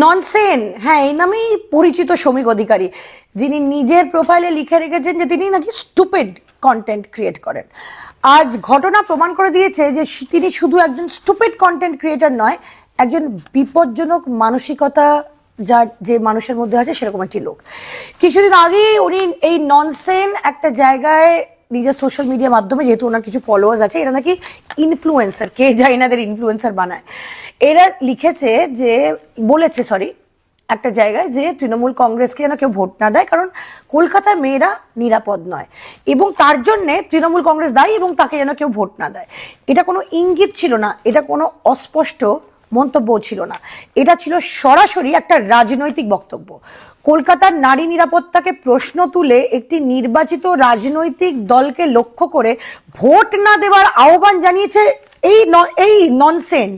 Nonsense, হ্যাঁ, এই নামেই পরিচিত শ্রমিক অধিকারী, যিনি নিজের প্রোফাইলে লিখে রেখেছেন যে তিনি নাকি স্টুপিড কন্টেন্ট ক্রিয়েট করেন। আজ ঘটনা প্রমাণ করে দিয়েছে যে তিনি শুধু একজন স্টুপিড কন্টেন্ট ক্রিয়েটর নয়, একজন বিপজ্জনক মানসিকতা যার যে মানুষের মধ্যে আছে সেরকম একটি লোক। কিছুদিন আগেই উনি এই ননসেন একটা জায়গায় নিজের সোশ্যাল মিডিয়া মাধ্যমে, যেহেতু ওনার কিছু ফলোয়ার্স আছে, এরা নাকি ইনফ্লুয়েন্সার, কে জানি না এদের ইনফ্লুয়েন্সার বানায়, এরা লিখেছে যে বলেছে একটা জায়গায় যে তৃণমূল কংগ্রেসকে যেন কেউ ভোট না দেয়, কারণ কলকাতার মেয়েরা নিরাপদ নয় এবং তার জন্যে তৃণমূল কংগ্রেস দায়ী এবং তাকে যেন কেউ ভোট না দেয়। এটা কোনো ইঙ্গিত ছিল না, এটা কোনো অস্পষ্ট মন্তব্য ছিল না, এটা ছিল সরাসরি একটা রাজনৈতিক বক্তব্য। কলকাতার নারী নিরাপত্তাকে প্রশ্ন তুলে একটি নির্বাচিত রাজনৈতিক দলকে লক্ষ্য করে ভোট না দেওয়ার আহ্বান জানিয়েছে এই ননসেন।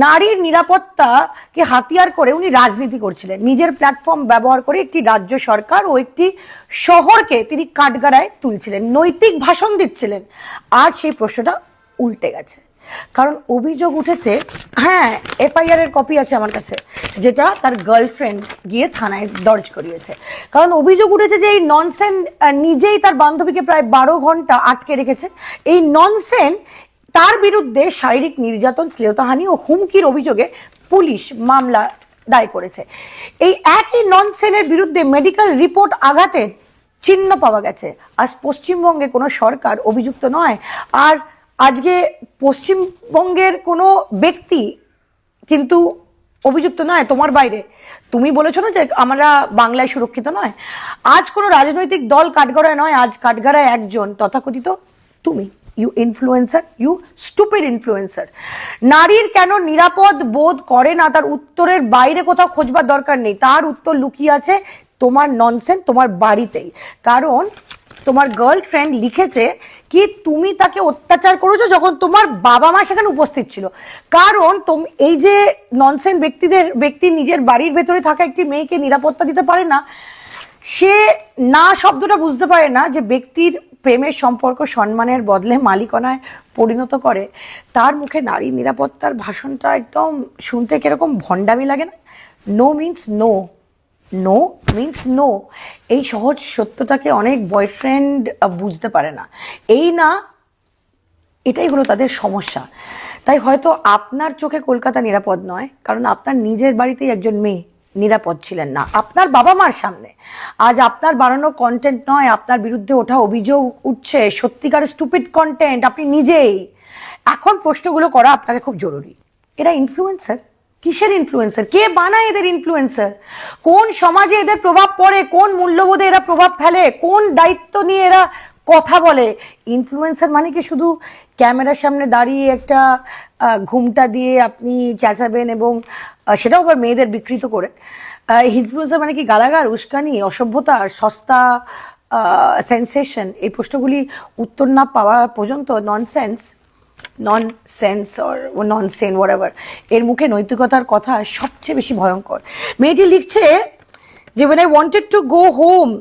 নারীর নিরাপত্তাকে হাতিয়ার করে উনি রাজনীতি করছিলেন, নিজের প্ল্যাটফর্ম ব্যবহার করে একটি রাজ্য সরকার ও একটি শহরকে তিনি কাঠগড়ায় তুলছিলেন, নৈতিক ভাষণ দিচ্ছিলেন। আর সেই প্রশ্নটা উল্টে গেছে, কারণ অভিযোগ উঠেছে, হ্যাঁ, এফআইআর এর কপি আছে আমার কাছে, যেটা তার গার্লফ্রেন্ড গিয়ে থানায় দর্জ করিয়েছে। কারণ অভিযোগ উঠেছে যে এই ননসেন নিজেই তার বান্ধবীকে প্রায় 12 ঘন্টা আটকে রেখেছে। এই ননসেন তার বিরুদ্ধে শারীরিক নির্যাতন, শ্লীলতাহানি ও হুমকির অভিযোগে পুলিশ মামলা দায়ের করেছে। এই একই ননসেনের বিরুদ্ধে মেডিকেল রিপোর্ট আঘাতের চিহ্ন পাওয়া গেছে। আজ পশ্চিমবঙ্গে কোনো সরকার অভিযুক্ত নয়, আর আজকে পশ্চিমবঙ্গের কোনো ব্যক্তি কিন্তু অভিযুক্ত নয় তোমার বাইরে। তুমি বলেছো না যে আমরা বাংলায় সুরক্ষিত নয়। আজ কোনো রাজনৈতিক দল কাঠগড়ায় নয়, আজ কাঠগড়ায় একজন তথাকথিত তুমি, you influencer, you stupid influencer. নারীর কেন নিরাপদ বোধ করে না তার উত্তরের বাইরে কোথাও খোঁজবার দরকার নেই, তার উত্তর লুকিয়ে আছে তোমার ননসেন, তোমার বাড়িতেই। কারণ তোমার গার্লফ্রেন্ড লিখেছে কি তুমি তাকে অত্যাচার করেছো যখন তোমার বাবা মা সেখানে উপস্থিত ছিল। কারণ এই যে ননসেন ব্যক্তি নিজের বাড়ির ভেতরে থাকা একটি মেয়েকে নিরাপত্তা দিতে পারে না, সে না শব্দটা বুঝতে পারে না যে ব্যক্তির প্রেমের সম্পর্ক সম্মানের বদলে মালিকানায় পরিণত করে। তার মুখে নারী নিরাপত্তার ভাষণটা একদম শুনতে কিরকম ভণ্ডামি লাগে না? No means no, no means no. এই সহজ সত্যটাকে অনেক বয়ফ্রেন্ড বুঝতে পারে না। এটাই হলো তাদের সমস্যা। তাই হয়তো আপনার চোখে কলকাতা নিরাপদ নয়, কারণ আপনার নিজের বাড়িতেই একজন মেয়ে নিরাপদ ছিলেন না আপনার বাবা মার সামনে। আজ আপনার বানানো কন্টেন্ট নয়, আপনার বিরুদ্ধে ওঠা অভিযোগ উঠছে সত্যিকার স্টুপিড কন্টেন্ট, আপনি নিজেই। এখন প্রশ্নগুলো করা আপনাকে খুব জরুরি। এরা ইনফ্লুয়েন্সার, কিসের ইনফ্লুয়েন্সার? কে বানায় এদের ইনফ্লুয়েন্সার? কোন সমাজে এদের প্রভাব পড়ে? কোন মূল্যবোধে এরা প্রভাব ফেলে? কোন দায়িত্ব নিয়ে এরা কথা বলে? ইনফ্লুয়েন্সার মানে কি শুধু ক্যামেরার সামনে দাঁড়িয়ে একটা ঘুমটা দিয়ে আপনি চেঁচাবেন এবং সেটাও আবার মেয়েদের বিকৃত করে? ইনফ্লুয়েন্সার মানে কি গালাগাল, উস্কানি, অসভ্যতা, সস্তা সেন্সেশন? এই প্রশ্নগুলি উত্তর না পাওয়া পর্যন্ত ননসেন্স অর ননসেন হোয়াটএভার এর মুখে নৈতিকতার কথা সবচেয়ে বেশি ভয়ঙ্কর। মেয়েটি লিখছে যে when I wanted to go home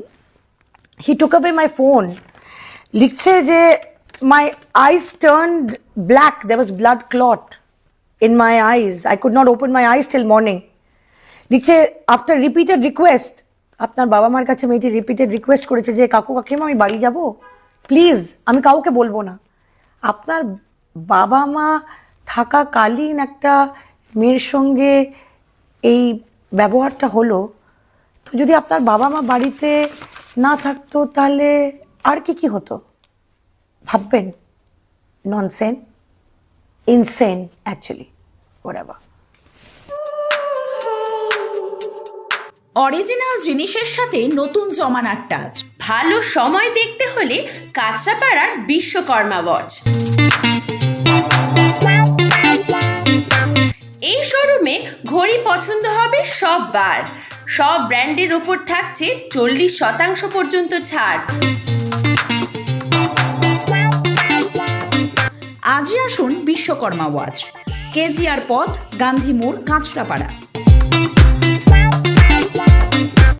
he took away my phone। লিখছে যে my eyes turned black, there was blood clot in my eyes, I could not open my eyes till morning। লিখছে after repeated request, আপনার বাবা মার কাছে মেয়েটি repeated request করেছে যে কাকু কাকিমা আমি বাড়ি যাব, প্লিজ, আমি কাউকে বলবো না। আপনার বাবা মা থাকাকালীন একটা মেয়ের সঙ্গে এই ব্যবহারটা হলো, তো যদি আপনার বাবা মা বাড়িতে না থাকতো তাহলে আর কি হতো ভাববেন? Nonsense, insane actually, whatever। Original জিনিসের সাথে নতুন জমানার টাচ। ভালো সময় দেখতে হলে কাঁচরাপাড়ার বিশ্বকর্মা ওয়াচ। এই শোরুমে ঘড়ি পছন্দ হবে সববার। সব ব্র্যান্ডের ওপর থাকছে 40% পর্যন্ত ছাড়। আজই আসুন বিশ্বকর্মা ওয়াচ, কেজিআর পথ, গান্ধী মোড়, কাঁচরাপাড়া।